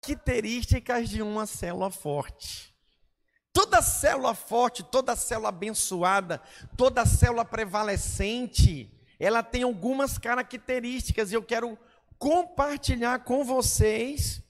características de uma célula forte. Toda célula forte, toda célula abençoada, toda célula prevalecente, ela tem algumas características e eu quero compartilhar com vocês.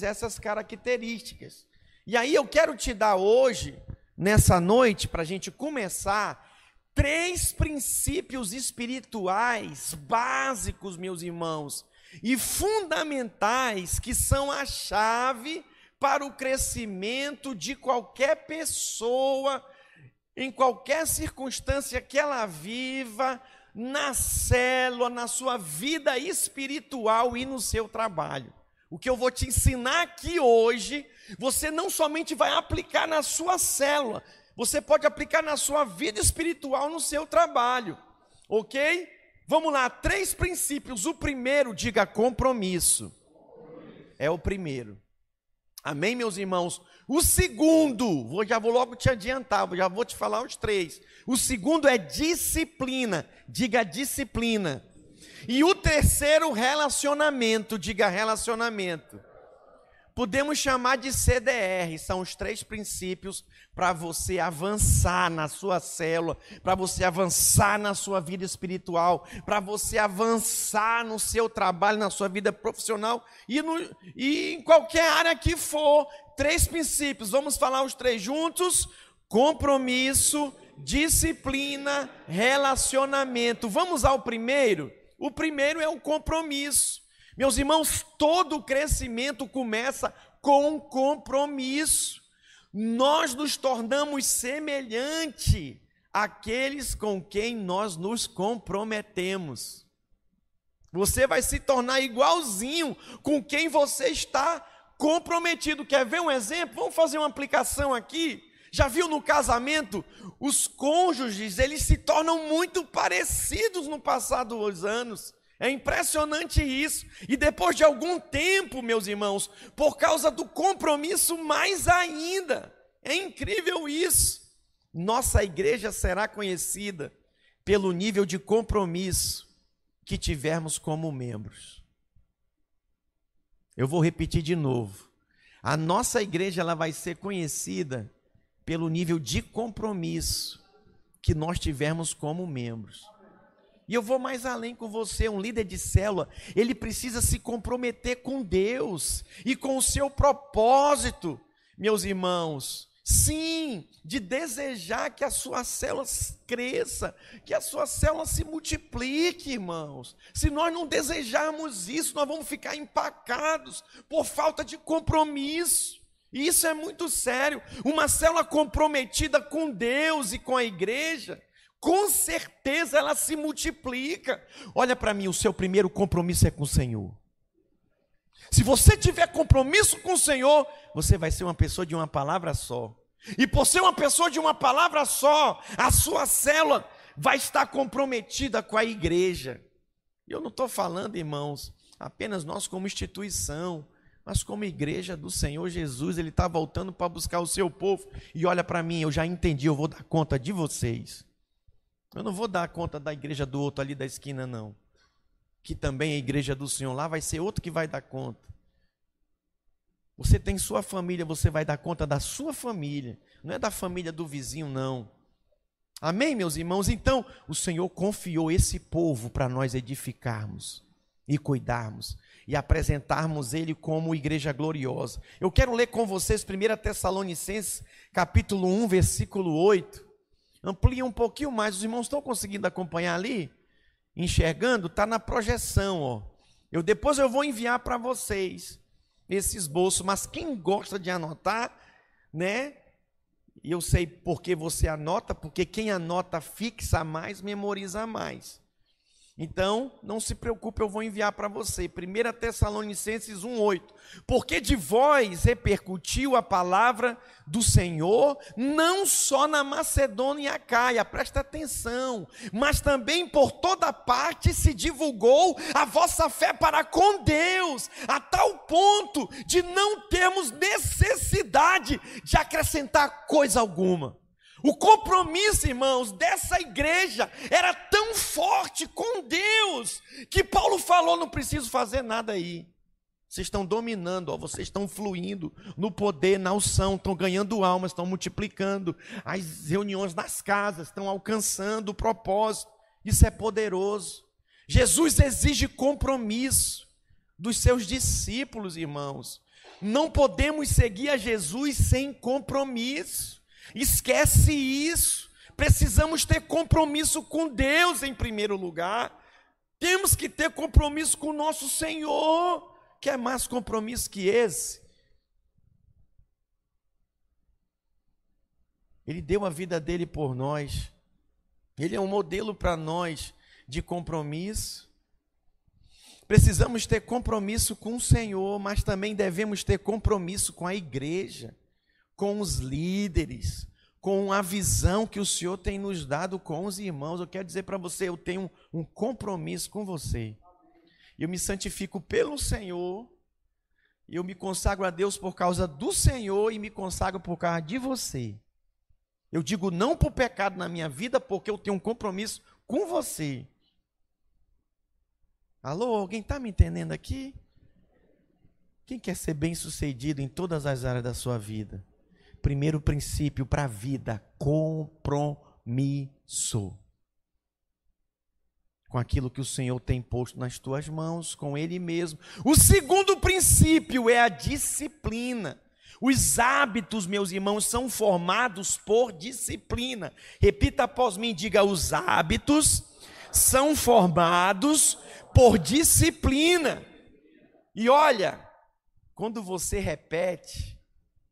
Essas características. E aí eu quero te dar hoje, nessa noite, para a gente começar, 3 princípios espirituais básicos, meus irmãos, e fundamentais, que são a chave para o crescimento de qualquer pessoa, em qualquer circunstância que ela viva, na célula, na sua vida espiritual e no seu trabalho. O que eu vou te ensinar aqui hoje, você não somente vai aplicar na sua célula, você pode aplicar na sua vida espiritual, no seu trabalho, ok? Vamos lá, 3 princípios. O primeiro, diga compromisso. É o primeiro. Amém, meus irmãos? O segundo, já vou logo te adiantar, já vou te falar os 3. O segundo é disciplina, diga disciplina. E o terceiro, relacionamento, diga relacionamento. Podemos chamar de CDR, são os 3 princípios para você avançar na sua célula, para você avançar na sua vida espiritual, para você avançar no seu trabalho, na sua vida profissional e em qualquer área que for. 3 princípios, vamos falar os 3 juntos: compromisso, disciplina, relacionamento. Vamos ao primeiro? O primeiro é o compromisso. Meus irmãos, todo crescimento começa com um compromisso. Nós nos tornamos semelhante àqueles com quem nós nos comprometemos. Você vai se tornar igualzinho com quem você está comprometido. Quer ver um exemplo? Vamos fazer uma aplicação aqui. Já viu no casamento? Os cônjuges, eles se tornam muito parecidos no passar dos anos. É impressionante isso. E depois de algum tempo, meus irmãos, por causa do compromisso, mais ainda. É incrível isso. Nossa igreja será conhecida pelo nível de compromisso que tivermos como membros. Eu vou repetir de novo. A nossa igreja ela vai ser conhecida pelo nível de compromisso que nós tivermos como membros. E eu vou mais além com você. Um líder de célula, ele precisa se comprometer com Deus e com o seu propósito, meus irmãos. Sim, de desejar que a sua célula cresça, que a sua célula se multiplique, irmãos. Se nós não desejarmos isso, nós vamos ficar empacados por falta de compromisso. E isso é muito sério. Uma célula comprometida com Deus e com a igreja, com certeza ela se multiplica. Olha para mim, o seu primeiro compromisso é com o Senhor. Se você tiver compromisso com o Senhor, você vai ser uma pessoa de uma palavra só. E por ser uma pessoa de uma palavra só, a sua célula vai estar comprometida com a igreja. Eu não estou falando, irmãos, apenas nós como instituição, mas como igreja do Senhor Jesus. Ele está voltando para buscar o seu povo. E olha para mim, eu já entendi, eu vou dar conta de vocês. Eu não vou dar conta da igreja do outro ali da esquina, não. Que também é a igreja do Senhor. Lá vai ser outro que vai dar conta. Você tem sua família, você vai dar conta da sua família. Não é da família do vizinho, não. Amém, meus irmãos? Então, o Senhor confiou esse povo para nós edificarmos e cuidarmos e apresentarmos Ele como igreja gloriosa. Eu quero ler com vocês 1 Tessalonicenses, capítulo 1, versículo 8. Amplia um pouquinho mais. Os irmãos estão conseguindo acompanhar ali? Enxergando? Está na projeção, ó. Depois eu vou enviar para vocês esse esboço, mas quem gosta de anotar, né? E eu sei porque você anota, porque quem anota fixa mais, memoriza mais. Então, não se preocupe, eu vou enviar para você. 1 Tessalonicenses 1:8. Porque de vós repercutiu a palavra do Senhor, não só na Macedônia e Acaia, presta atenção, mas também por toda parte se divulgou a vossa fé para com Deus, a tal ponto de não termos necessidade de acrescentar coisa alguma. O compromisso, irmãos, dessa igreja era tão forte com Deus, que Paulo falou, não preciso fazer nada aí. Vocês estão dominando, ó, vocês estão fluindo no poder, na unção, estão ganhando almas, estão multiplicando. As reuniões nas casas estão alcançando o propósito. Isso é poderoso. Jesus exige compromisso dos seus discípulos, irmãos. Não podemos seguir a Jesus sem compromisso. Esquece isso. Precisamos ter compromisso com Deus em primeiro lugar. Temos que ter compromisso com o nosso Senhor. Quer mais compromisso que esse? Ele deu a vida dele por nós. Ele é um modelo para nós de compromisso. Precisamos ter compromisso com o Senhor, mas também devemos ter compromisso com a igreja, com os líderes, com a visão que o Senhor tem nos dado com os irmãos. Eu quero dizer para você, eu tenho um compromisso com você. Eu me santifico pelo Senhor, eu me consagro a Deus por causa do Senhor e me consagro por causa de você. Eu digo não para o pecado na minha vida, porque eu tenho um compromisso com você. Alô, alguém está me entendendo aqui? Quem quer ser bem-sucedido em todas as áreas da sua vida? Primeiro princípio para a vida, compromisso. Com aquilo que o Senhor tem posto nas tuas mãos, com Ele mesmo. O segundo princípio é a disciplina. Os hábitos, meus irmãos, são formados por disciplina. Repita após mim, diga: os hábitos são formados por disciplina. E olha, quando você repete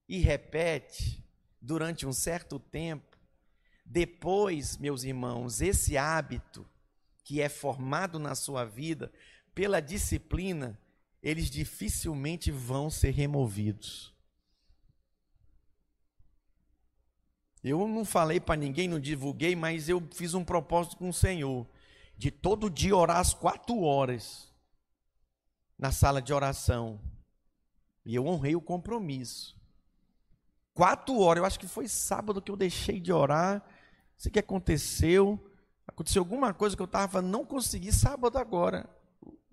e repete durante um certo tempo, depois, meus irmãos, esse hábito que é formado na sua vida pela disciplina, eles dificilmente vão ser removidos. Eu não falei para ninguém, não divulguei, mas eu fiz um propósito com o Senhor, de todo dia orar às 4 horas, na sala de oração, e eu honrei o compromisso. 4 horas, eu acho que foi sábado que eu deixei de orar, não sei o que aconteceu alguma coisa que eu estava, não consegui, sábado agora,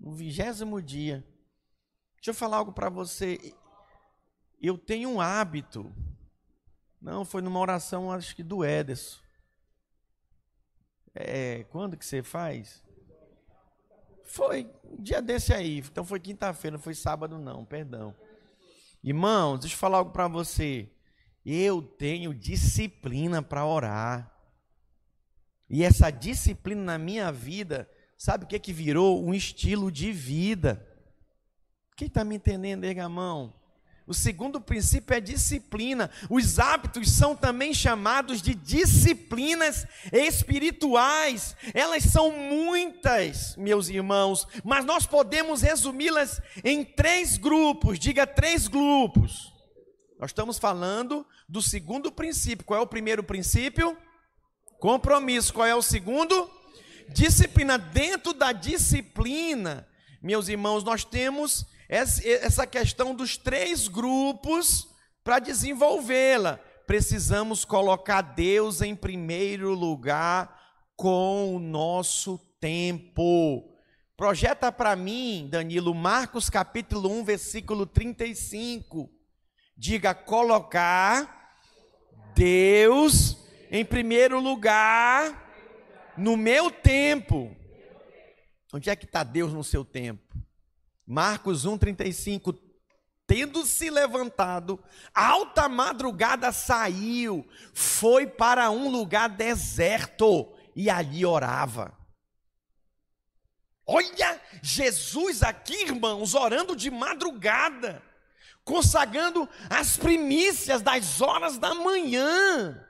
no 20º dia. Deixa eu falar algo para você, eu tenho um hábito, não, foi numa oração, acho que do Ederson. Quando que você faz? Foi um dia desse aí, então foi quinta-feira, não foi sábado não, perdão. Irmãos, deixa eu falar algo para você. Eu tenho disciplina para orar. E essa disciplina na minha vida, sabe o que virou? Um estilo de vida. Quem está me entendendo, erga a mão? O segundo princípio é disciplina. Os hábitos são também chamados de disciplinas espirituais. Elas são muitas, meus irmãos, mas nós podemos resumi-las em 3 grupos. Diga 3 grupos. Nós estamos falando do segundo princípio. Qual é o primeiro princípio? Compromisso. Qual é o segundo? Disciplina. Dentro da disciplina, meus irmãos, nós temos essa questão dos 3 grupos para desenvolvê-la. Precisamos colocar Deus em primeiro lugar com o nosso tempo. Projeta para mim, Danilo, Marcos capítulo 1, versículo 35. Diga: colocar Deus em primeiro lugar no meu tempo. Onde é que está Deus no seu tempo? Marcos 1,35, tendo se levantado, alta madrugada saiu, foi para um lugar deserto e ali orava. Olha, Jesus aqui, irmãos, orando de madrugada, consagrando as primícias das horas da manhã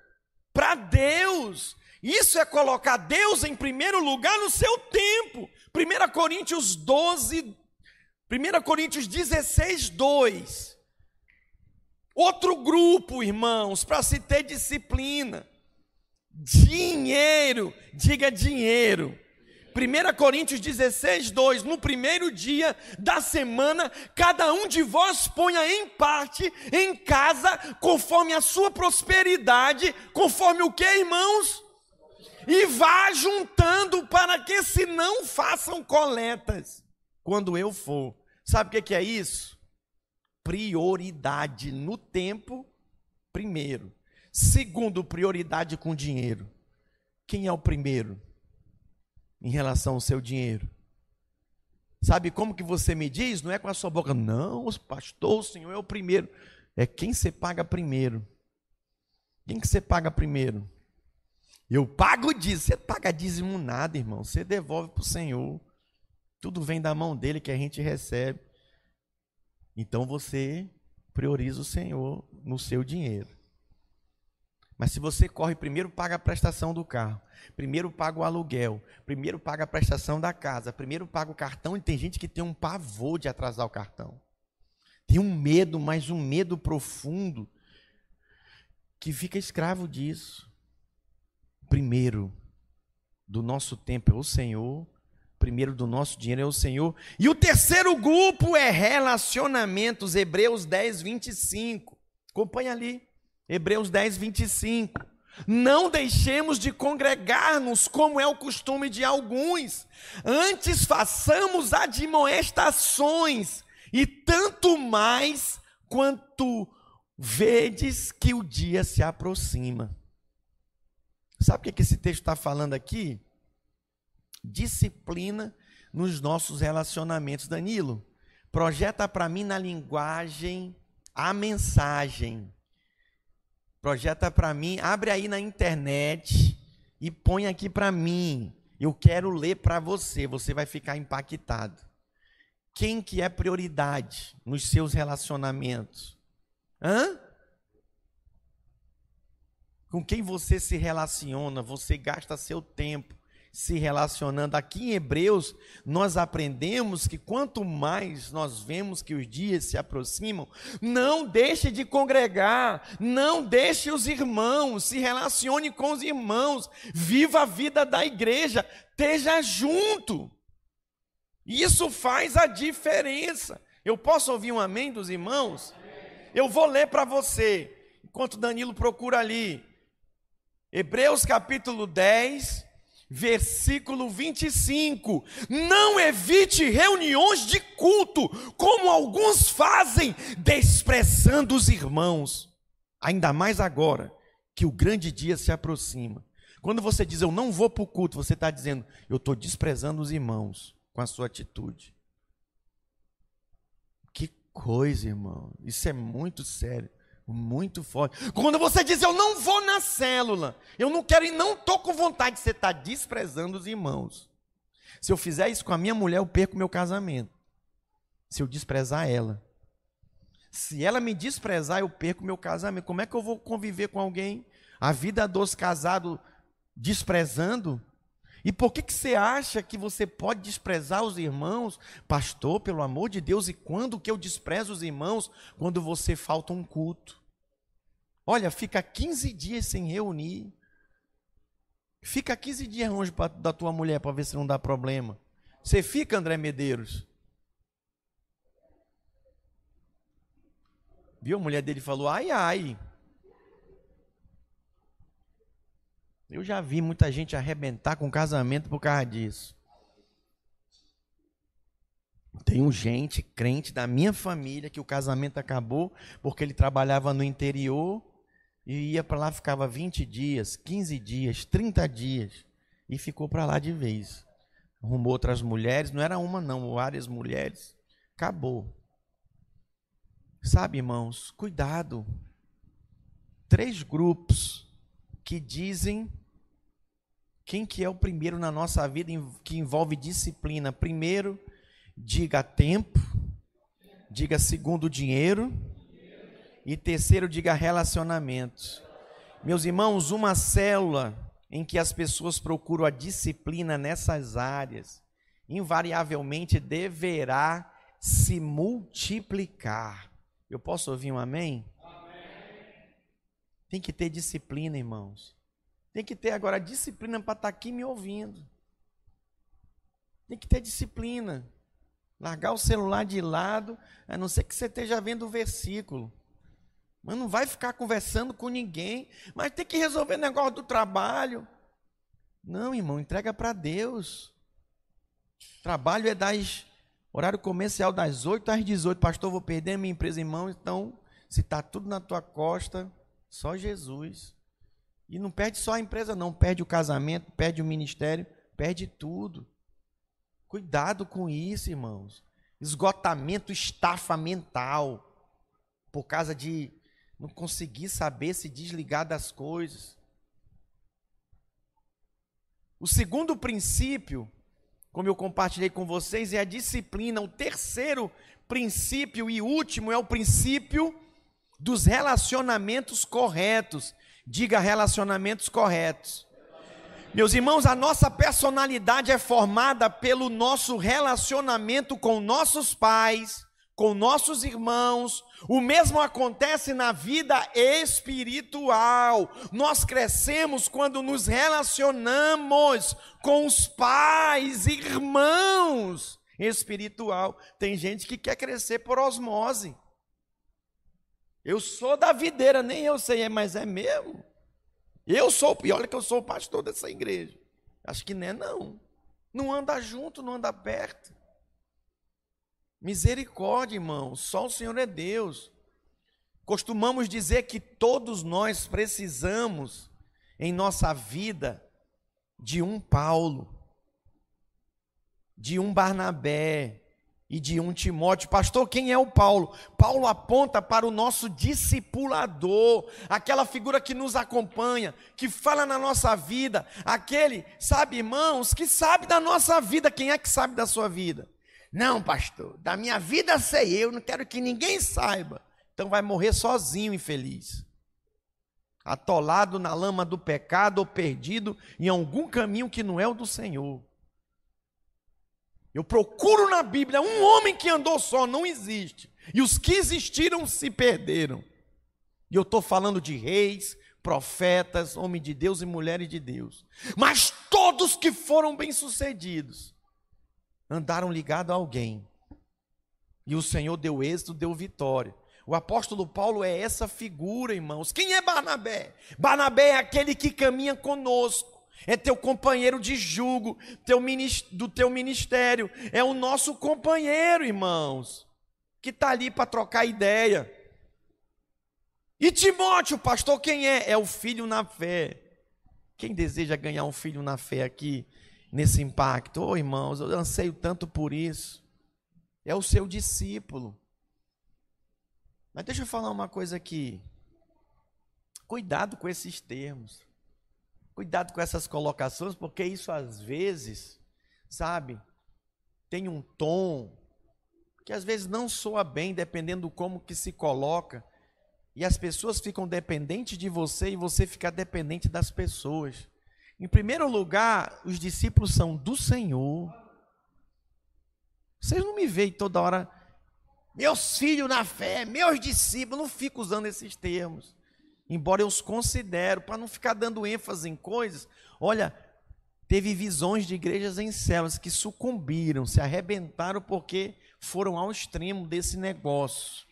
para Deus. Isso é colocar Deus em primeiro lugar no seu tempo. 1 Coríntios 16, 2. Outro grupo, irmãos, para se ter disciplina. Dinheiro, diga dinheiro. 1 Coríntios 16, 2. No primeiro dia da semana, cada um de vós ponha em parte em casa, conforme a sua prosperidade, conforme o que, irmãos? E vá juntando, para que se não façam coletas quando eu for. Sabe o que é isso? Prioridade no tempo, primeiro. Segundo, prioridade com dinheiro. Quem é o primeiro em relação ao seu dinheiro? Sabe como que você me diz? Não é com a sua boca, não, pastor, o Senhor é o primeiro. É quem você paga primeiro. Quem que você paga primeiro? Eu pago dízimo. Você paga dízimo nada, irmão. Você devolve para o Senhor. Tudo vem da mão dele que a gente recebe. Então você prioriza o Senhor no seu dinheiro. Mas se você corre, primeiro paga a prestação do carro, primeiro paga o aluguel, primeiro paga a prestação da casa, primeiro paga o cartão, e tem gente que tem um pavor de atrasar o cartão. Tem um medo, mas um medo profundo, que fica escravo disso. Primeiro do nosso tempo é o Senhor, primeiro do nosso dinheiro é o Senhor. E o terceiro grupo é relacionamentos, Hebreus 10, 25. Acompanha ali. Hebreus 10, 25. Não deixemos de congregar-nos, como é o costume de alguns. Antes façamos admoestações, e tanto mais quanto vedes que o dia se aproxima. Sabe o que esse texto está falando aqui? Disciplina nos nossos relacionamentos. Danilo, projeta para mim na linguagem a mensagem. Projeta para mim, abre aí na internet e põe aqui para mim. Eu quero ler para você, você vai ficar impactado. Quem que é prioridade nos seus relacionamentos? Com quem você se relaciona, você gasta seu tempo se relacionando. Aqui em Hebreus, nós aprendemos que quanto mais nós vemos que os dias se aproximam, não deixe de congregar, não deixe os irmãos, se relacione com os irmãos, viva a vida da igreja, esteja junto. Isso faz a diferença. Eu posso ouvir um amém dos irmãos? Eu vou ler para você, enquanto Danilo procura ali. Hebreus capítulo 10, versículo 25. Não evite reuniões de culto, como alguns fazem, desprezando os irmãos. Ainda mais agora, que o grande dia se aproxima. Quando você diz, eu não vou para o culto, você está dizendo, eu estou desprezando os irmãos com a sua atitude. Que coisa, irmão. Isso é muito sério. Muito forte. Quando você diz, eu não vou na célula, eu não quero e não estou com vontade, você está desprezando os irmãos. Se eu fizer isso com a minha mulher, eu perco meu casamento. Se eu desprezar ela. Se ela me desprezar, eu perco meu casamento. Como é que eu vou conviver com alguém? A vida dos casados desprezando? E por que você acha que você pode desprezar os irmãos? Pastor, pelo amor de Deus, e quando que eu desprezo os irmãos? Quando você falta um culto. Olha, fica 15 dias sem reunir. Fica 15 dias longe da tua mulher para ver se não dá problema. Você fica, André Medeiros? Viu? A mulher dele falou, ai, ai. Eu já vi muita gente arrebentar com casamento por causa disso. Tenho gente, crente da minha família, que o casamento acabou porque ele trabalhava no interior e ia para lá, ficava 20 dias, 15 dias, 30 dias e ficou para lá de vez. Arrumou outras mulheres, não era uma não, várias mulheres. Acabou. Sabe, irmãos, cuidado. 3 grupos que dizem quem que é o primeiro na nossa vida que envolve disciplina. Primeiro, diga tempo. Diga segundo, dinheiro. E terceiro, diga relacionamentos. Meus irmãos, uma célula em que as pessoas procuram a disciplina nessas áreas, invariavelmente deverá se multiplicar. Eu posso ouvir um amém? Tem que ter disciplina, irmãos. Tem que ter agora disciplina para estar aqui me ouvindo. Tem que ter disciplina. Largar o celular de lado, a não ser que você esteja vendo o versículo. Mas não vai ficar conversando com ninguém. Mas tem que resolver o negócio do trabalho. Não, irmão, entrega para Deus. Trabalho é das Horário comercial das 8 às 18. Pastor, vou perder a minha empresa em mãos, então, se está tudo na tua costa, só Jesus. E não perde só a empresa não, perde o casamento, perde o ministério, perde tudo. Cuidado com isso, irmãos. Esgotamento, estafa mental, por causa de não conseguir saber se desligar das coisas. O segundo princípio, como eu compartilhei com vocês, é a disciplina. O terceiro princípio e último é o princípio dos relacionamentos corretos. Diga relacionamentos corretos. Meus irmãos, a nossa personalidade é formada pelo nosso relacionamento com nossos pais, com nossos irmãos. O mesmo acontece na vida espiritual. Nós crescemos quando nos relacionamos com os pais, irmãos espiritual. Tem gente que quer crescer por osmose. Eu sou da videira, nem eu sei, mas é mesmo. Eu sou, e olha que eu sou o pastor dessa igreja. Acho que não. Não anda junto, não anda perto. Misericórdia, irmão, só o Senhor é Deus. Costumamos dizer que todos nós precisamos, em nossa vida, de um Paulo, de um Barnabé e de um Timóteo. Pastor, quem é o Paulo? Paulo aponta para o nosso discipulador, aquela figura que nos acompanha, que fala na nossa vida, aquele, sabe, irmãos, que sabe da nossa vida. Quem é que sabe da sua vida? Não, pastor, da minha vida sei eu, não quero que ninguém saiba. Então vai morrer sozinho, infeliz, atolado na lama do pecado ou perdido em algum caminho que não é o do Senhor. Eu procuro na Bíblia um homem que andou só, não existe. E os que existiram se perderam. E eu estou falando de reis, profetas, homens de Deus e mulheres de Deus. Mas todos que foram bem-sucedidos andaram ligados a alguém. E o Senhor deu êxito, deu vitória. O apóstolo Paulo é essa figura, irmãos. Quem é Barnabé? Barnabé é aquele que caminha conosco. É teu companheiro de jugo, do teu ministério. É o nosso companheiro, irmãos, que está ali para trocar ideia. E Timóteo, pastor, quem é? É o filho na fé. Quem deseja ganhar um filho na fé aqui, nesse impacto? Oh, irmãos, eu anseio tanto por isso. É o seu discípulo. Mas deixa eu falar uma coisa aqui. Cuidado com esses termos. Cuidado com essas colocações, porque isso às vezes, sabe, tem um tom que às vezes não soa bem, dependendo do como que se coloca, e as pessoas ficam dependentes de você e você fica dependente das pessoas. Em primeiro lugar, os discípulos são do Senhor. Vocês não me veem toda hora, meus filhos na fé, meus discípulos, não fico usando esses termos. Embora eu os considero, para não ficar dando ênfase em coisas. Olha, teve visões de igrejas em células que sucumbiram, se arrebentaram porque foram ao extremo desse negócio.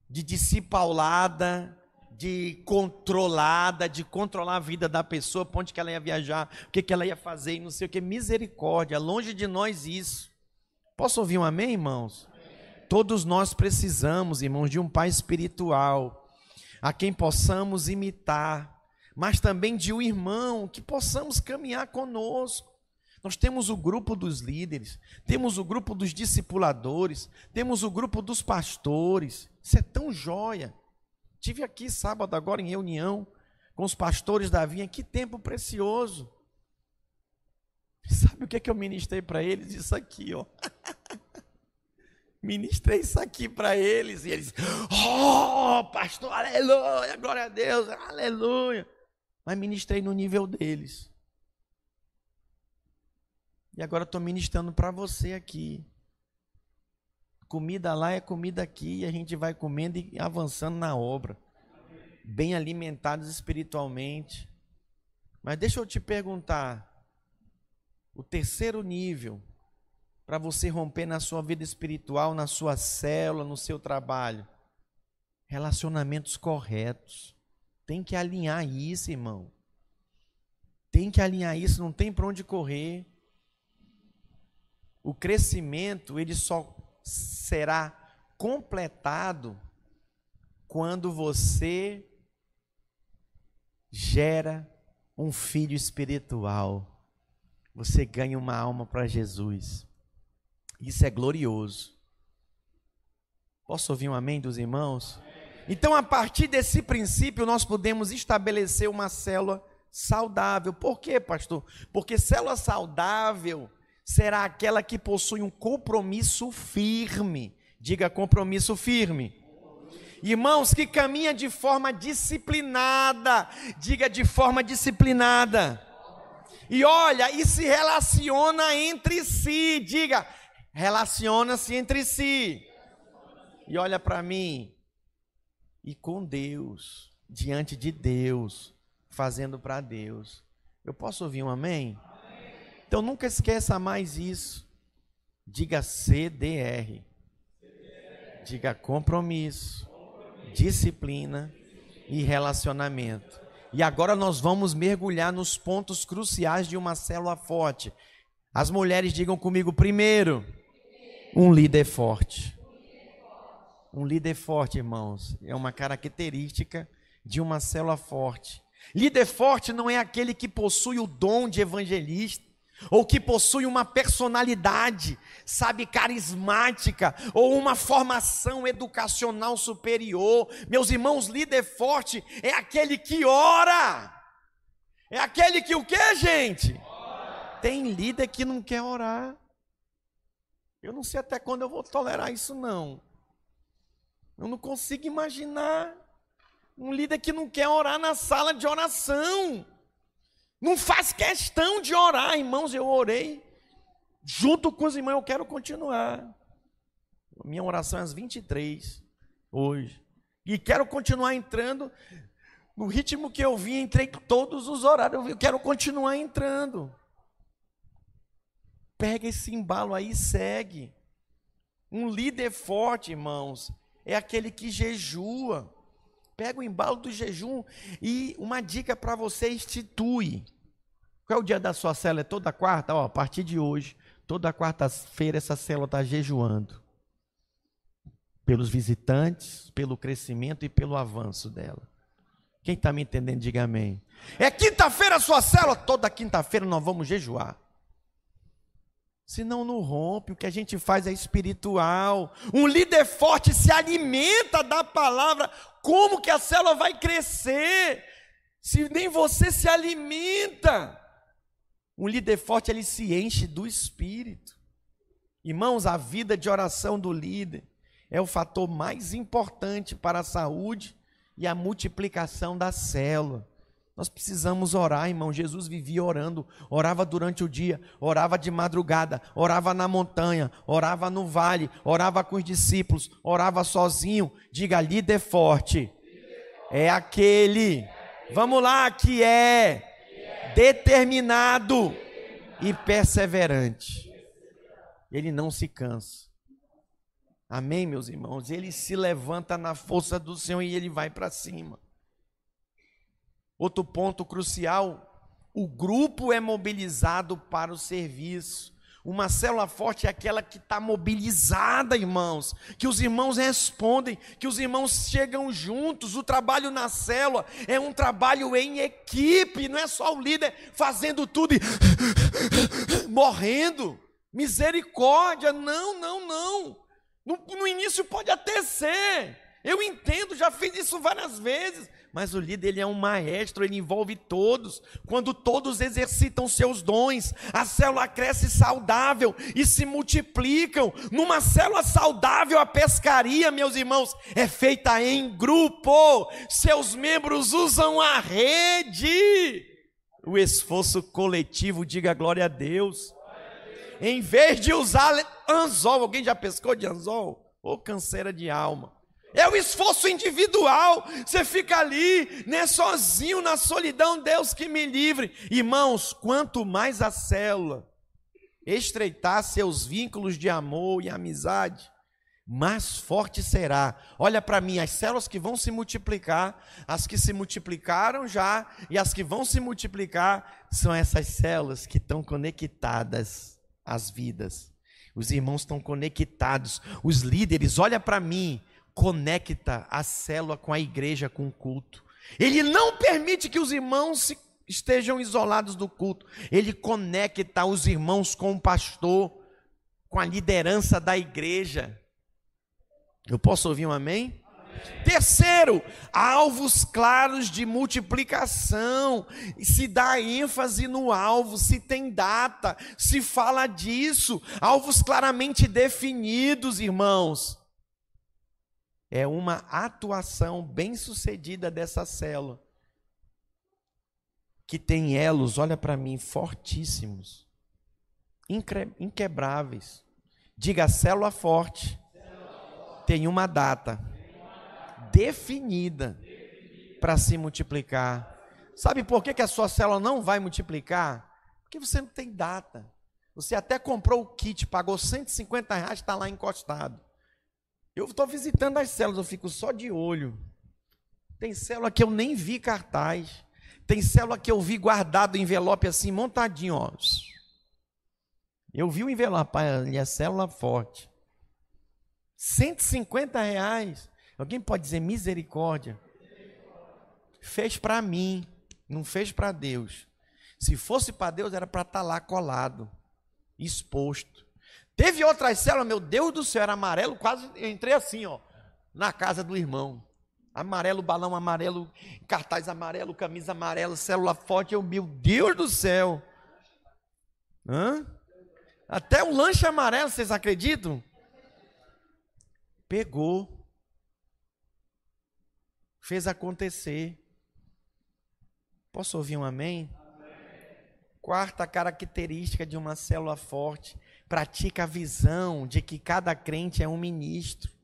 De discipulada, de controlar a vida da pessoa, para onde que ela ia viajar, o que ela ia fazer e não sei o que. Misericórdia, longe de nós isso. Posso ouvir um amém, irmãos? Amém. Todos nós precisamos, irmãos, de um pai espiritual, a quem possamos imitar, mas também de um irmão que possamos caminhar conosco. Nós temos o grupo dos líderes, temos o grupo dos discipuladores, temos o grupo dos pastores. Isso é tão joia. Estive aqui sábado agora em reunião com os pastores da vinha, que tempo precioso. Sabe o que é que eu ministrei para eles? Isso aqui, ó. Ministrei isso aqui para eles, e eles, oh, pastor, aleluia, glória a Deus, aleluia. Mas ministrei no nível deles. E agora estou ministrando para você aqui. Comida lá é comida aqui, e a gente vai comendo e avançando na obra. Bem alimentados espiritualmente. Mas deixa eu te perguntar, o terceiro nível, para você romper na sua vida espiritual, na sua célula, no seu trabalho. Relacionamentos corretos. Tem que alinhar isso, irmão. Tem que alinhar isso, não tem para onde correr. o crescimento ele só será completado quando você gera um filho espiritual. Você ganha uma alma para Jesus. Isso é glorioso. Posso ouvir um amém dos irmãos? Então, a partir desse princípio, nós podemos estabelecer uma célula saudável. Por quê, pastor? Porque célula saudável será aquela que possui um compromisso firme. Diga compromisso firme. Irmãos, que caminha de forma disciplinada. Diga de forma disciplinada. E olha, e se relaciona entre si. Diga, relaciona-se entre si. E olha para mim. E com Deus, diante de Deus, fazendo para Deus. Eu posso ouvir um amém? Então nunca esqueça mais isso. Diga CDR. Diga compromisso, disciplina e relacionamento. E agora nós vamos mergulhar nos pontos cruciais de uma célula forte. As mulheres digam comigo: primeiro, um líder forte. Um líder forte, irmãos, é uma característica de uma célula forte. Líder forte não é aquele que possui o dom de evangelista, ou que possui uma personalidade, sabe, carismática, ou uma formação educacional superior. Meus irmãos, líder forte é aquele que ora. É aquele que o quê, gente? Ora. Tem líder que não quer orar. Eu não sei até quando eu vou tolerar isso, não. Eu não consigo imaginar um líder que não quer orar na sala de oração. Não faz questão de orar, irmãos. Eu orei junto com os irmãos, eu quero continuar. Minha oração é às 23 hoje. E quero continuar entrando no ritmo que eu vim, entrei todos os horários. Eu quero continuar entrando. Pega esse embalo aí e segue. Um líder forte, irmãos, é aquele que jejua. Pega o embalo do jejum e uma dica para você: institui. Qual é o dia da sua célula? É toda quarta? Ó, a partir de hoje, toda quarta-feira essa célula está jejuando. Pelos visitantes, pelo crescimento e pelo avanço dela. Quem está me entendendo, diga amém. É quinta-feira a sua célula? Toda quinta-feira nós vamos jejuar. Senão não rompe, o que a gente faz é espiritual. Um líder forte se alimenta da palavra. Como que a célula vai crescer se nem você se alimenta? Um líder forte, ele se enche do Espírito. Irmãos, a vida de oração do líder é o fator mais importante para a saúde e a multiplicação da célula. Nós precisamos orar, irmão. Jesus vivia orando, orava durante o dia, orava de madrugada, orava na montanha, orava no vale, orava com os discípulos, orava sozinho. Diga, líder forte é aquele, vamos lá, que é determinado e perseverante. Ele não se cansa. Amém, meus irmãos? Ele se levanta na força do Senhor e ele vai para cima. Outro ponto crucial: o grupo é mobilizado para o serviço. Uma célula forte é aquela que está mobilizada, irmãos, que os irmãos respondem, que os irmãos chegam juntos. O trabalho na célula é um trabalho em equipe, não é só o líder fazendo tudo e morrendo. Misericórdia, não. No início pode até ser, eu entendo, já fiz isso várias vezes. Mas o líder, ele é um maestro, ele envolve todos. Quando todos exercitam seus dons, a célula cresce saudável e se multiplicam. Numa célula saudável, a pescaria, meus irmãos, é feita em grupo. Seus membros usam a rede. O esforço coletivo, diga glória a Deus. Em vez de usar anzol, alguém já pescou de anzol? Ô canseira de alma. É o esforço individual, você fica ali, né, sozinho, na solidão. Deus que me livre. Irmãos, quanto mais a célula estreitar seus vínculos de amor e amizade, mais forte será. Olha para mim, as células que vão se multiplicar, as que se multiplicaram já e as que vão se multiplicar, são essas células que estão conectadas às vidas. Os irmãos estão conectados. Os líderes, olha para mim, conecta a célula com a igreja, com o culto. Ele não permite que os irmãos estejam isolados do culto. Ele conecta os irmãos com o pastor, com a liderança da igreja. Eu posso ouvir um amém? Terceiro, alvos claros de multiplicação. Se dá ênfase no alvo, se tem data, se fala disso. Alvos claramente definidos, irmãos. É uma atuação bem-sucedida dessa célula, que tem elos, olha para mim, fortíssimos, inquebráveis. Diga, a célula forte tem uma data definida para se multiplicar. Sabe por que a sua célula não vai multiplicar? Porque você não tem data. Você até comprou o kit, pagou R$150, está lá encostado. Eu estou visitando as células, eu fico só de olho. Tem célula que eu nem vi cartaz. Tem célula que eu vi guardado o envelope assim, montadinho, ó. Eu vi o envelope, ali é célula forte. R$150. Alguém pode dizer misericórdia? Fez para mim, não fez para Deus. Se fosse para Deus, era para estar lá colado, exposto. Teve outras células, meu Deus do céu, era amarelo, quase entrei assim, ó, na casa do irmão. Amarelo, balão amarelo, cartaz amarelo, camisa amarela, célula forte. Meu Deus do céu. Até o lanche amarelo, vocês acreditam? Pegou. Fez acontecer. Posso ouvir um amém? Quarta característica de uma célula forte: pratica a visão de que cada crente é um ministro.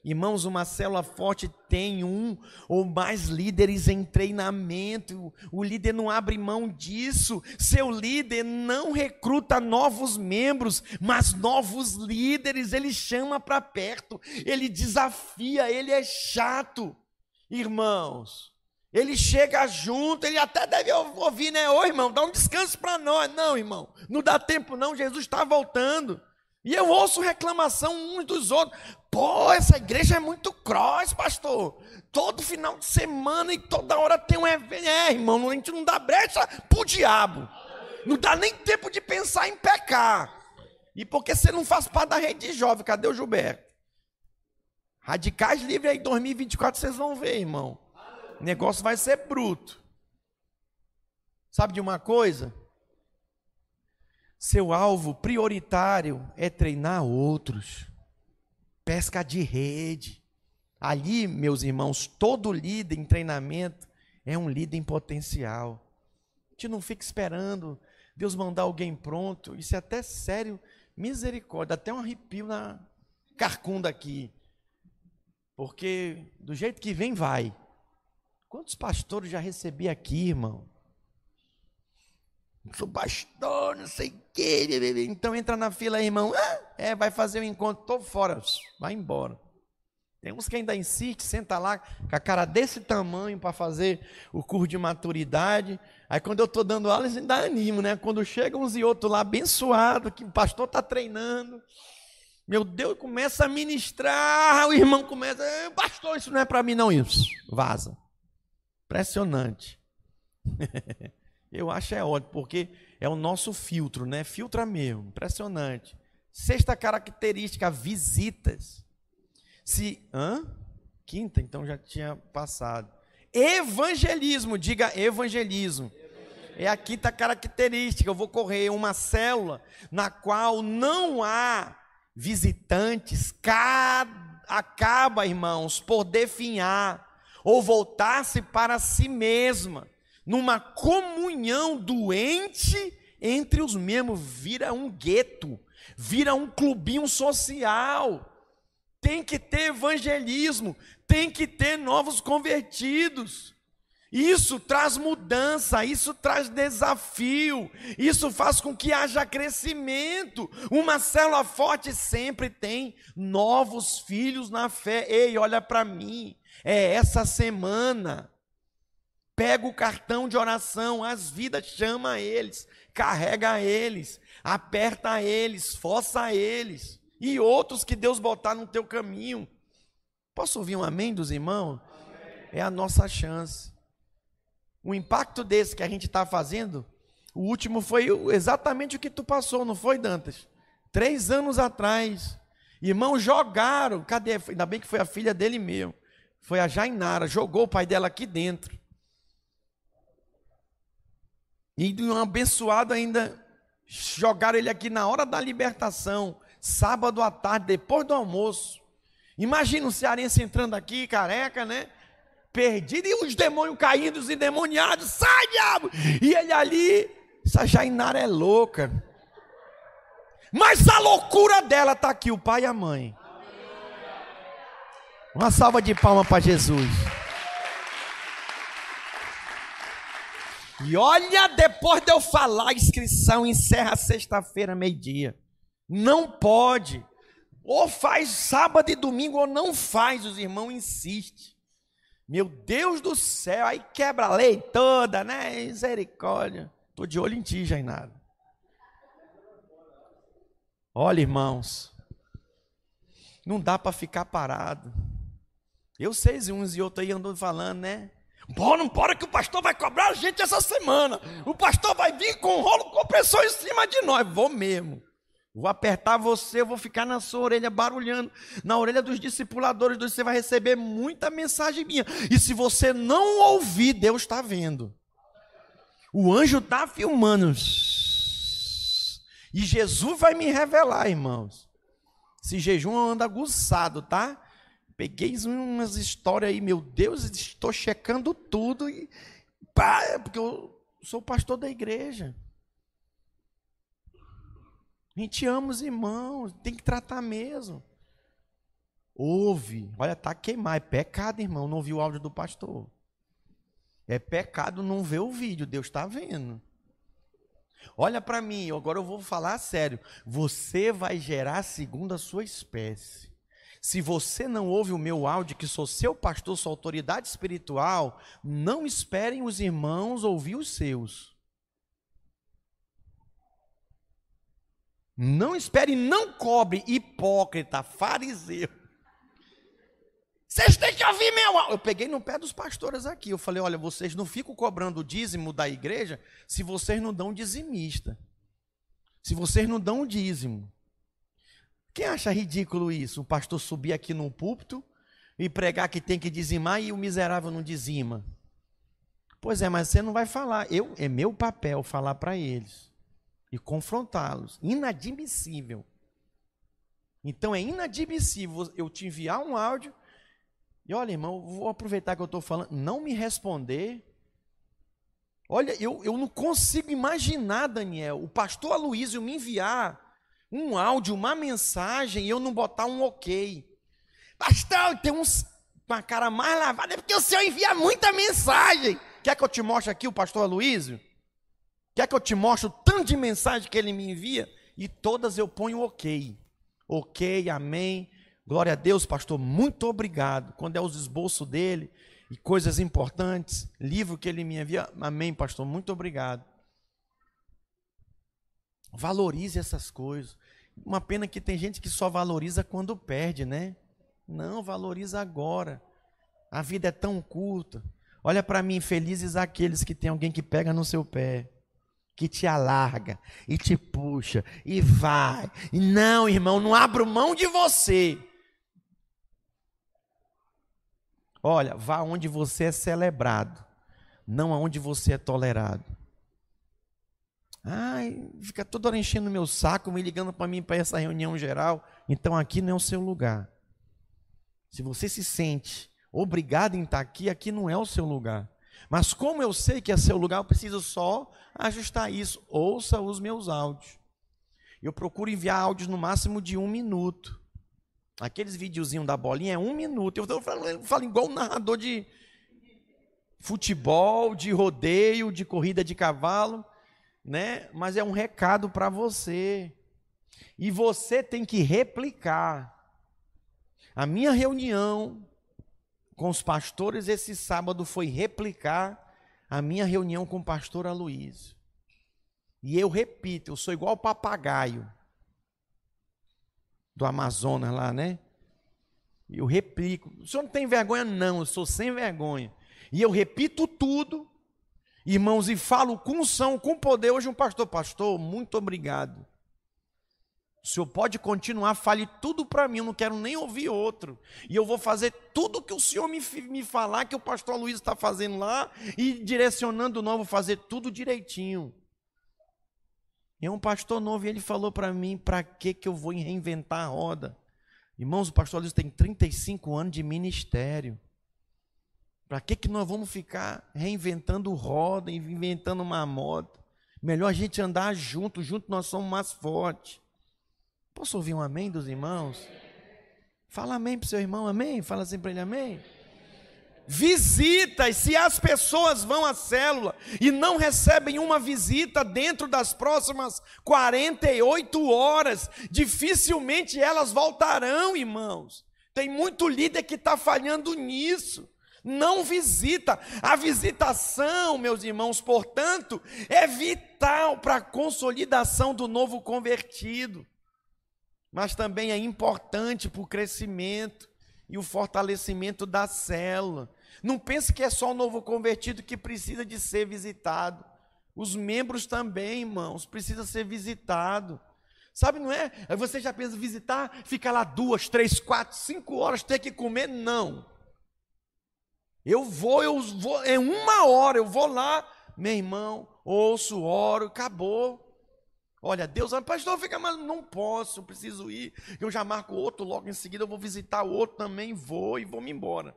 Irmãos, uma célula forte tem um ou mais líderes em treinamento. O líder não abre mão disso. Seu líder não recruta novos membros, mas novos líderes. Ele chama para perto, ele desafia, ele é chato. Irmãos, ele chega junto, ele até deve ouvir, né? Ô irmão, dá um descanso para nós. Não, irmão, não dá tempo não, Jesus está voltando. E eu ouço reclamação uns dos outros. Pô, essa igreja é muito cross, pastor. Todo final de semana e toda hora tem um evento. Irmão, a gente não dá brecha pro diabo. Não dá nem tempo de pensar em pecar. E porque você não faz parte da rede jovem, cadê o Gilberto? Radicais Livres aí 2024, vocês vão ver, irmão. O negócio vai ser bruto. Sabe de uma coisa? Seu alvo prioritário é treinar outros. Pesca de rede. Ali, meus irmãos, todo líder em treinamento é um líder em potencial. A gente não fica esperando Deus mandar alguém pronto. Isso é até sério, misericórdia. Até um arrepio na carcunda aqui. Porque do jeito que vem, vai. Quantos pastores já recebi aqui, irmão? Sou pastor, não sei o quê. Então entra na fila aí, irmão. Vai fazer o encontro, estou fora. Vai embora. Tem uns que ainda insistem, senta lá com a cara desse tamanho para fazer o curso de maturidade. Aí quando eu estou dando aula, eles ainda animam, né? Quando chegam uns e outros lá, abençoado, que o pastor está treinando. Meu Deus, começa a ministrar, o irmão começa, pastor, isso não é para mim não, isso. Vaza. Impressionante. Eu acho ótimo, porque é o nosso filtro, né? Filtra mesmo, impressionante. Sexta característica, visitas. Quinta, então já tinha passado. Evangelismo, diga evangelismo. É a quinta característica. Eu vou correr uma célula na qual não há visitantes, acaba, irmãos, por definhar ou voltar-se para si mesma, numa comunhão doente entre os membros, vira um gueto, vira um clubinho social. Tem que ter evangelismo, tem que ter novos convertidos. Isso traz mudança, isso traz desafio, isso faz com que haja crescimento. Uma célula forte sempre tem novos filhos na fé. Ei, olha para mim, essa semana. pega o cartão de oração, as vidas, chama eles, carrega eles, aperta eles, força eles, e outros que Deus botar no teu caminho. Posso ouvir um amém dos irmãos? É a nossa chance. O impacto desse que a gente está fazendo, o último foi exatamente o que tu passou, não foi, Dantas? 3 anos atrás, irmãos jogaram, cadê? Ainda bem que foi a filha dele mesmo, foi a Jainara, jogou o pai dela aqui dentro. E um abençoado ainda, jogaram ele aqui na hora da libertação, sábado à tarde, depois do almoço. Imagina um cearense entrando aqui, careca, né? Perdido, e os demônios caindo, os endemoniados, sai, diabo! E ele ali, essa Jainara é louca. Mas a loucura dela está aqui, o pai e a mãe. Uma salva de palmas para Jesus. E olha, depois de eu falar, a inscrição encerra sexta-feira, meio-dia. Não pode. Ou faz sábado e domingo, ou não faz. Os irmãos insistem. Meu Deus do céu, aí quebra a lei toda, né? Misericórdia. Estou de olho em ti, Jainara. Olha, irmãos, não dá para ficar parado. Eu sei, uns e outros aí andam falando, né? Bora que o pastor vai cobrar a gente essa semana. O pastor vai vir com um rolo compressor em cima de nós. Vou mesmo. Vou apertar você, eu vou ficar na sua orelha barulhando, na orelha dos discipuladores, você vai receber muita mensagem minha. E se você não ouvir, Deus está vendo. O anjo está filmando. E Jesus vai me revelar, irmãos. Esse jejum anda aguçado, tá? Peguei umas histórias aí, meu Deus, estou checando tudo. Porque eu sou pastor da igreja. A gente ama os irmãos, tem que tratar mesmo. Ouve, olha, tá queimar, é pecado, irmão, não ouvir o áudio do pastor. É pecado não ver o vídeo, Deus está vendo. Olha para mim, agora eu vou falar sério. Você vai gerar segundo a sua espécie. Se você não ouve o meu áudio, que sou seu pastor, sua autoridade espiritual, não esperem os irmãos ouvir os seus. Não espere, não cobre, hipócrita, fariseu. Vocês têm que ouvir meu áudio. Eu peguei no pé dos pastores aqui. Eu falei, olha, vocês não ficam cobrando o dízimo da igreja se vocês não dão dizimista. Se vocês não dão o dízimo. Quem acha ridículo isso? O pastor subir aqui no púlpito e pregar que tem que dizimar e o miserável não dizima. Pois é, mas você não vai falar. É meu papel falar para eles. E confrontá-los. Inadmissível. Então é inadmissível eu te enviar um áudio e olha, irmão, vou aproveitar que eu estou falando, não me responder. Olha, eu não consigo imaginar, Daniel, o pastor Aloísio me enviar um áudio, uma mensagem e eu não botar um ok. Pastor, tem uma cara mais lavada, é porque o senhor envia muita mensagem. Quer que eu te mostre aqui o pastor Aloísio? Quer que eu te mostre o tanto de mensagem que ele me envia? E todas eu ponho ok. Ok, amém. Glória a Deus, pastor, muito obrigado. Quando é os esboços dele e coisas importantes, livro que ele me envia, amém, pastor, muito obrigado. Valorize essas coisas. Uma pena que tem gente que só valoriza quando perde, né? Não, valoriza agora. A vida é tão curta. Olha para mim, felizes aqueles que tem alguém que pega no seu pé, que te alarga e te puxa e vai. E não, irmão, não abro mão de você. Olha, vá onde você é celebrado, não aonde você é tolerado. Ai, fica toda hora enchendo meu saco, me ligando para mim para essa reunião geral. Então aqui não é o seu lugar. Se você se sente obrigado em estar aqui, aqui não é o seu lugar. Mas como eu sei que é seu lugar, eu preciso só ajustar isso. Ouça os meus áudios. Eu procuro enviar áudios no máximo de 1 minuto. Aqueles videozinhos da bolinha é 1 minuto. Eu falo igual um narrador de futebol, de rodeio, de corrida de cavalo, né? Mas é um recado para você. E você tem que replicar. A minha reunião com os pastores esse sábado foi replicar a minha reunião com o pastor Aloysio. E eu repito, eu sou igual o papagaio do Amazonas lá, né? Eu replico. O senhor não tem vergonha? Não, eu sou sem vergonha. E eu repito tudo, irmãos, e falo com unção, com poder. Hoje um pastor, muito obrigado. O senhor pode continuar, fale tudo para mim, eu não quero nem ouvir outro. E eu vou fazer tudo que o senhor me falar, que o pastor Luiz está fazendo lá, e direcionando o novo, fazer tudo direitinho. E é um pastor novo, e ele falou para mim, para que eu vou reinventar a roda? Irmãos, o pastor Luiz tem 35 anos de ministério. Para que nós vamos ficar reinventando roda, inventando uma moda? Melhor a gente andar junto nós somos mais fortes. Posso ouvir um amém dos irmãos? Fala amém para o seu irmão, amém? Fala assim para ele, amém? Visitas, se as pessoas vão à célula e não recebem uma visita dentro das próximas 48 horas, dificilmente elas voltarão, irmãos. Tem muito líder que está falhando nisso. Não visita. A visitação, meus irmãos, portanto, é vital para a consolidação do novo convertido. Mas também é importante para o crescimento e o fortalecimento da célula. Não pense que é só o novo convertido que precisa de ser visitado. Os membros também, irmãos, precisam ser visitados. Sabe, não é? Aí você já pensa visitar, fica lá 2, 3, 4, 5 horas, ter que comer? Não. Eu vou, é 1 hora, eu vou lá, meu irmão, ouço, oro, acabou. Olha, Deus, pastor, fica, mas não posso, eu preciso ir. Eu já marco outro logo em seguida, eu vou visitar o outro também, vou e vou-me embora.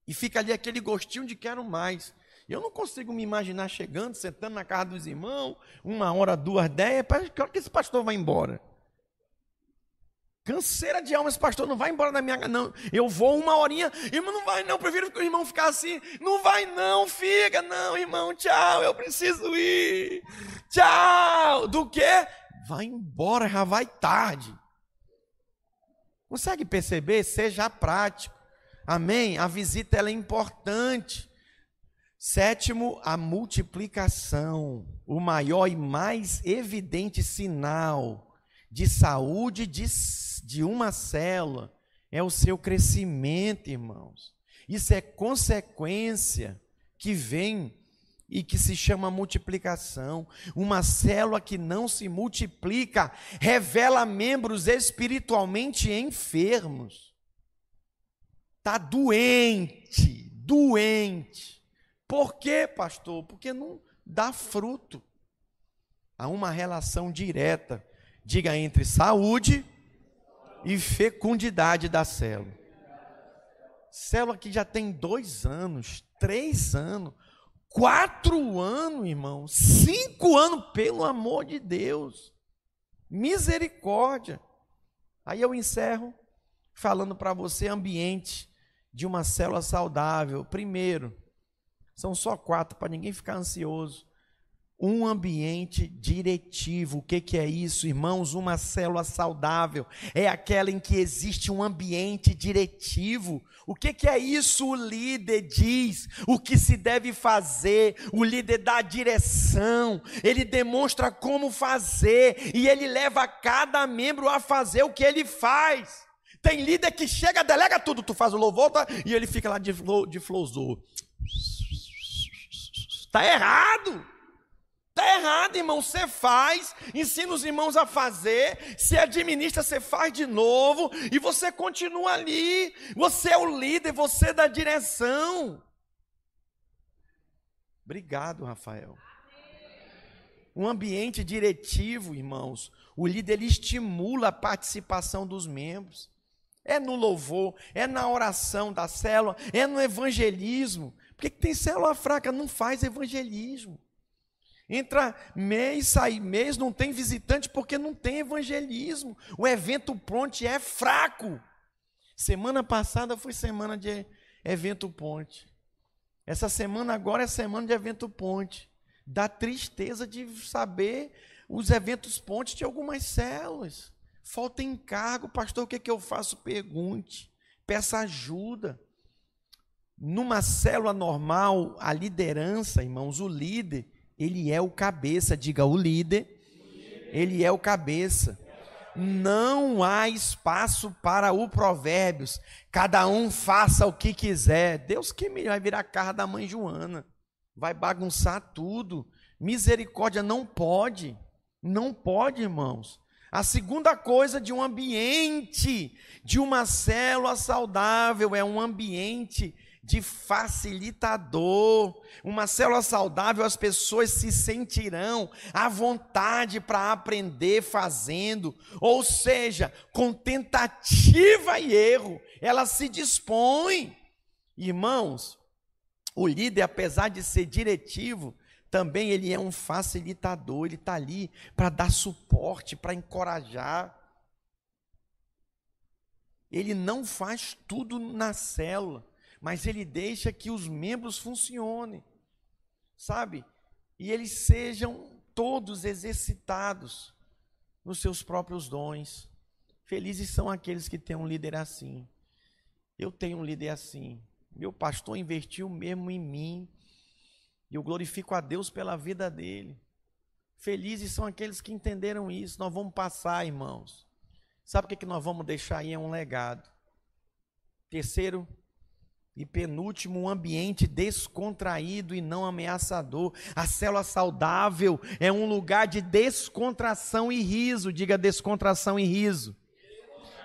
E fica ali aquele gostinho de quero mais. Eu não consigo me imaginar chegando, sentando na casa dos irmãos, 1 hora, 2, 10, que hora que esse pastor vai embora? Canseira de alma, esse pastor não vai embora da minha casa, não. Eu vou 1 horinha, irmão, não vai não, prefiro que o irmão ficar assim. Não vai não, fica, não, irmão, tchau, eu preciso ir. Tchau, do quê? Vai embora, já vai tarde. Consegue perceber? Seja prático. Amém? A visita ela é importante. 7º, a multiplicação. O maior e mais evidente sinal de saúde de uma célula é o seu crescimento, irmãos. Isso é consequência que vem e que se chama multiplicação. Uma célula que não se multiplica revela membros espiritualmente enfermos. Está doente. Por quê, pastor? Porque não dá fruto. Há uma relação direta, diga, entre saúde e fecundidade da célula. Célula que já tem 2 anos, 3 anos, 4 anos, irmão, 5 anos, pelo amor de Deus, misericórdia. Aí eu encerro falando para você ambiente de uma célula saudável. Primeiro, são só 4 para ninguém ficar ansioso. Um ambiente diretivo. O que é isso, irmãos? Uma célula saudável é aquela em que existe um ambiente diretivo. O que é isso? O líder diz o que se deve fazer, o líder dá direção, ele demonstra como fazer e ele leva cada membro a fazer o que ele faz. Tem líder que chega, delega tudo, tu faz o louvor, tá? E ele fica lá de flowzor. Está errado. Está errado, irmão, você faz, ensina os irmãos a fazer, se administra, você faz de novo, e você continua ali, você é o líder, você dá direção. Obrigado, Rafael. Um ambiente diretivo, irmãos, o líder ele estimula a participação dos membros, é no louvor, é na oração da célula, é no evangelismo. Por que tem célula fraca? Não faz evangelismo. Entra mês, sai mês, não tem visitante porque não tem evangelismo. O evento ponte é fraco. Semana passada foi semana de evento ponte. Essa semana agora é semana de evento ponte. Dá tristeza de saber os eventos ponte de algumas células. Falta encargo, pastor, o que é que eu faço? Pergunte, peça ajuda. Numa célula normal, a liderança, irmãos, o líder, ele é o cabeça. Diga, o líder, ele é o cabeça. Não há espaço para o provérbios. Cada um faça o que quiser. Deus que me vai virar a cara da mãe Joana. Vai bagunçar tudo. Misericórdia não pode. Não pode, irmãos. A segunda coisa de um ambiente, de uma célula saudável, é um ambiente de facilitador. Uma célula saudável, as pessoas se sentirão à vontade para aprender fazendo, ou seja, com tentativa e erro, ela se dispõe. Irmãos, o líder, apesar de ser diretivo, também ele é um facilitador, ele está ali para dar suporte, para encorajar. Ele não faz tudo na célula, mas ele deixa que os membros funcionem, sabe? E eles sejam todos exercitados nos seus próprios dons. Felizes são aqueles que têm um líder assim. Eu tenho um líder assim. Meu pastor investiu mesmo em mim. E eu glorifico a Deus pela vida dele. Felizes são aqueles que entenderam isso. Nós vamos passar, irmãos. Sabe o que nós vamos deixar aí? É um legado. Terceiro e penúltimo, um ambiente descontraído e não ameaçador. A célula saudável é um lugar de descontração e riso. Diga descontração e riso.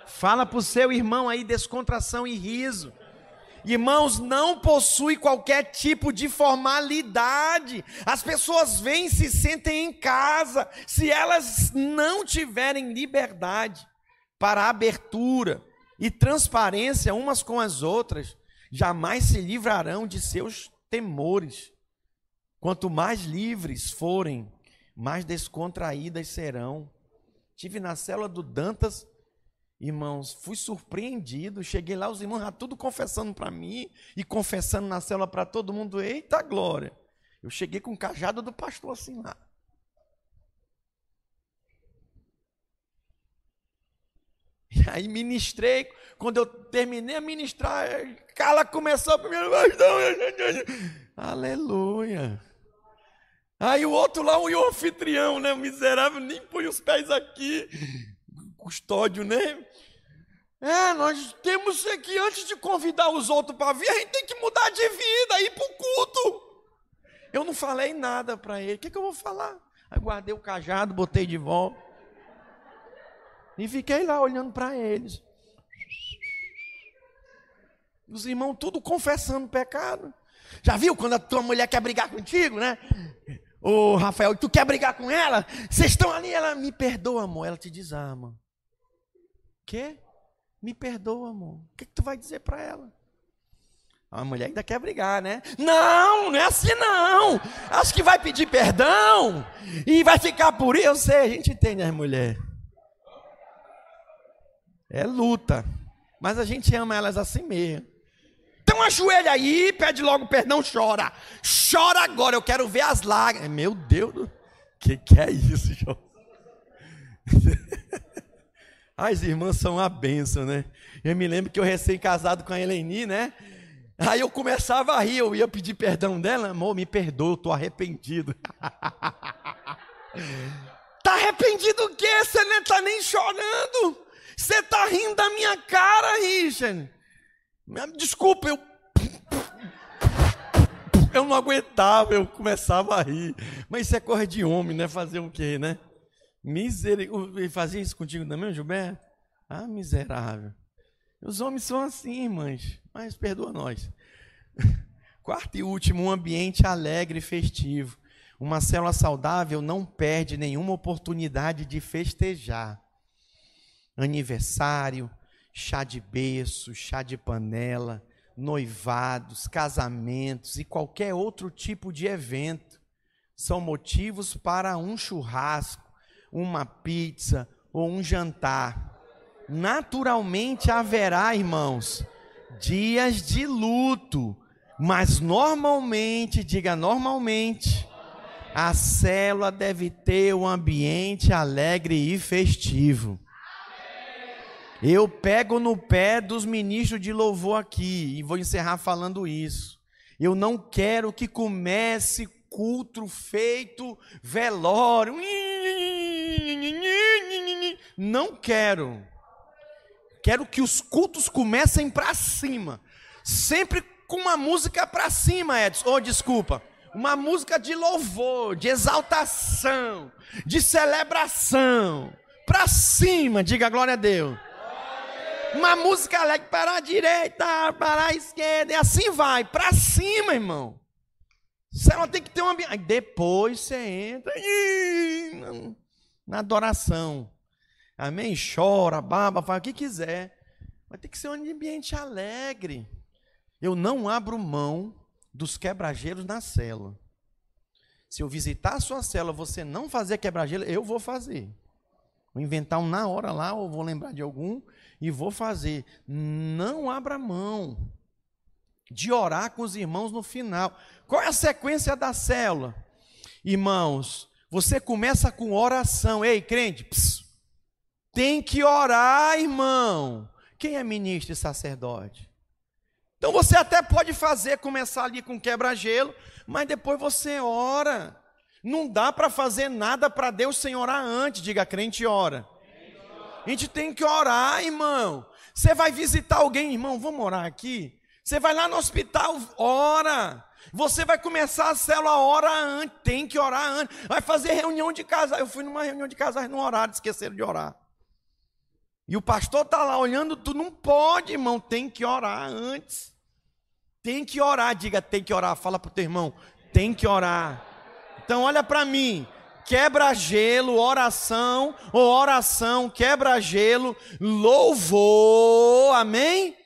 Fala para o seu irmão aí, descontração e riso. Irmãos, não possui qualquer tipo de formalidade. As pessoas vêm e se sentem em casa. Se elas não tiverem liberdade para abertura e transparência umas com as outras, jamais se livrarão de seus temores. Quanto mais livres forem, mais descontraídas serão. Tive na célula do Dantas, irmãos, fui surpreendido, cheguei lá, os irmãos já tudo confessando para mim, e confessando na célula para todo mundo, eita glória, eu cheguei com o cajado do pastor assim lá, e aí ministrei, quando eu terminei a ministrar, Carla começou a primeira vez, aleluia, aí o outro lá, o anfitrião, né, o miserável, nem põe os pés aqui, custódio, né? Nós temos que, antes de convidar os outros para vir, a gente tem que mudar de vida, ir para o culto. Eu não falei nada para ele, o que eu vou falar? Aí guardei o cajado, botei de volta e fiquei lá olhando para eles. Os irmãos tudo confessando pecado. Já viu quando a tua mulher quer brigar contigo, né? Ô Rafael, tu quer brigar com ela? Vocês estão ali, ela me perdoa, amor, ela te desarma. Quê? Me perdoa, amor. O que tu vai dizer para ela? A mulher ainda quer brigar, né? Não, não é assim não. Acho que vai pedir perdão e vai ficar por isso. Eu sei, a gente entende as mulheres. É luta. Mas a gente ama elas assim mesmo. Então ajoelha aí, pede logo perdão, chora. Chora agora, eu quero ver as lágrimas. Meu Deus, que é isso, João? As irmãs são uma bênção, né? Eu me lembro que eu recém-casado com a Eleni, né? Aí eu começava a rir, eu ia pedir perdão dela. Amor, me perdoa, eu estou arrependido. Tá arrependido o quê? Você não está nem chorando. Você está rindo da minha cara, Richard. Desculpa, eu não aguentava, eu começava a rir. Mas isso é coisa de homem, né? Fazer o quê, né? Misericórdia. Fazia isso contigo também, Gilberto? Ah, miserável. Os homens são assim, irmãs, mas perdoa nós. Quarto e último, um ambiente alegre e festivo. Uma célula saudável não perde nenhuma oportunidade de festejar. Aniversário, chá de berço, chá de panela, noivados, casamentos e qualquer outro tipo de evento são motivos para um churrasco, uma pizza ou um jantar. Naturalmente haverá, irmãos, dias de luto, mas normalmente, diga normalmente, a célula deve ter um ambiente alegre e festivo. Eu pego no pé dos ministros de louvor aqui e vou encerrar falando isso. Eu não quero que comece culto feito velório. Não quero. Quero que os cultos comecem para cima. Sempre com uma música para cima, Edson. Oh, desculpa. Uma música de louvor, de exaltação, de celebração. Para cima, diga glória a Deus. Uma música alegre para a direita, para a esquerda, e assim vai, para cima, irmão. Você não tem que ter um ambiente. Depois você entra na adoração. Amém? Chora, baba, faz o que quiser. Mas tem que ser um ambiente alegre. Eu não abro mão dos quebra-gelos na célula. Se eu visitar a sua célula, você não fazer quebra-gelo, eu vou fazer. Vou inventar um na hora lá, ou vou lembrar de algum, e vou fazer. Não abra mão de orar com os irmãos no final. Qual é a sequência da célula? Irmãos, você começa com oração. Ei, crente, tem que orar, irmão. Quem é ministro e sacerdote? Então você até pode começar ali com quebra-gelo, mas depois você ora. Não dá para fazer nada para Deus sem orar antes. Diga, crente, ora. A gente tem que orar, irmão. Você vai visitar alguém, irmão, vamos orar aqui? Você vai lá no hospital, ora. Você vai começar a célula, ora antes. Tem que orar antes. Vai fazer reunião de casais. Eu fui numa reunião de casais no horário, esqueceram de orar. E o pastor está lá olhando, tu não pode, irmão, tem que orar antes. Tem que orar, diga, tem que orar. Fala para o teu irmão, tem que orar. Então olha para mim, quebra-gelo, oração, ou oração, quebra-gelo, louvor, amém?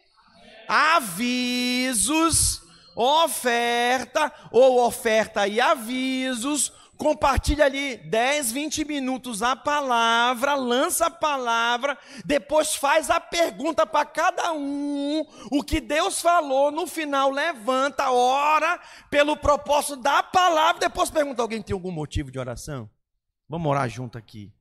Avisos, oferta, ou oferta e avisos. Compartilha ali 10, 20 minutos a palavra, lança a palavra, depois faz a pergunta para cada um, o que Deus falou, no final levanta, ora pelo propósito da palavra, depois pergunta, alguém tem algum motivo de oração? Vamos orar junto aqui.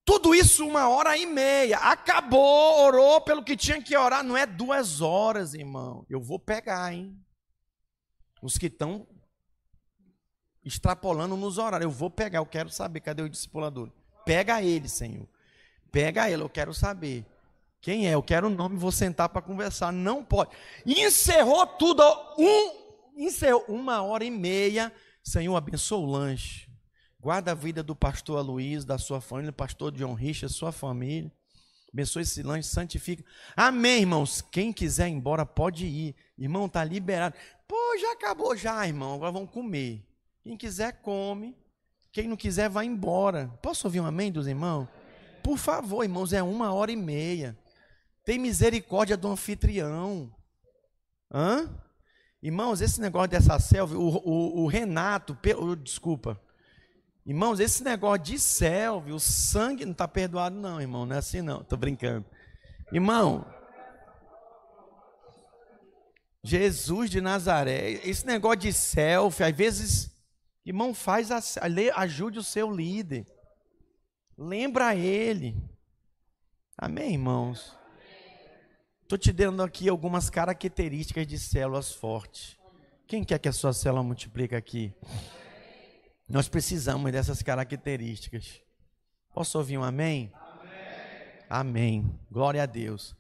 Tudo isso 1h30, acabou, orou pelo que tinha que orar, não é 2 horas, irmão, eu vou pegar, hein? Os que estão extrapolando nos horários, eu vou pegar, eu quero saber, cadê o discipulador? Pega ele, Senhor, pega ele, eu quero saber, quem é, eu quero o nome, vou sentar para conversar, não pode, encerrou tudo, encerrou 1h30, Senhor, abençoa o lanche, guarda a vida do pastor Aloysio, da sua família, pastor John Richard, sua família, abençoa esse lanche, santifica, amém, irmãos, quem quiser ir embora pode ir, irmão, está liberado, pô, já acabou já, irmão, agora vamos comer. Quem quiser, come. Quem não quiser, vai embora. Posso ouvir um amém dos irmãos? Por favor, irmãos, é 1h30. Tem misericórdia do anfitrião. Irmãos, esse negócio dessa selfie, o Renato, desculpa. Irmãos, esse negócio de selfie, o sangue não está perdoado não, irmão. Não é assim não, estou brincando. Irmão, Jesus de Nazaré, esse negócio de selfie, às vezes... Irmão, ajude o seu líder. Lembra ele. Amém, irmãos? Estou te dando aqui algumas características de células fortes. Quem quer que a sua célula multiplique aqui? Nós precisamos dessas características. Posso ouvir um amém? Amém. Amém. Glória a Deus.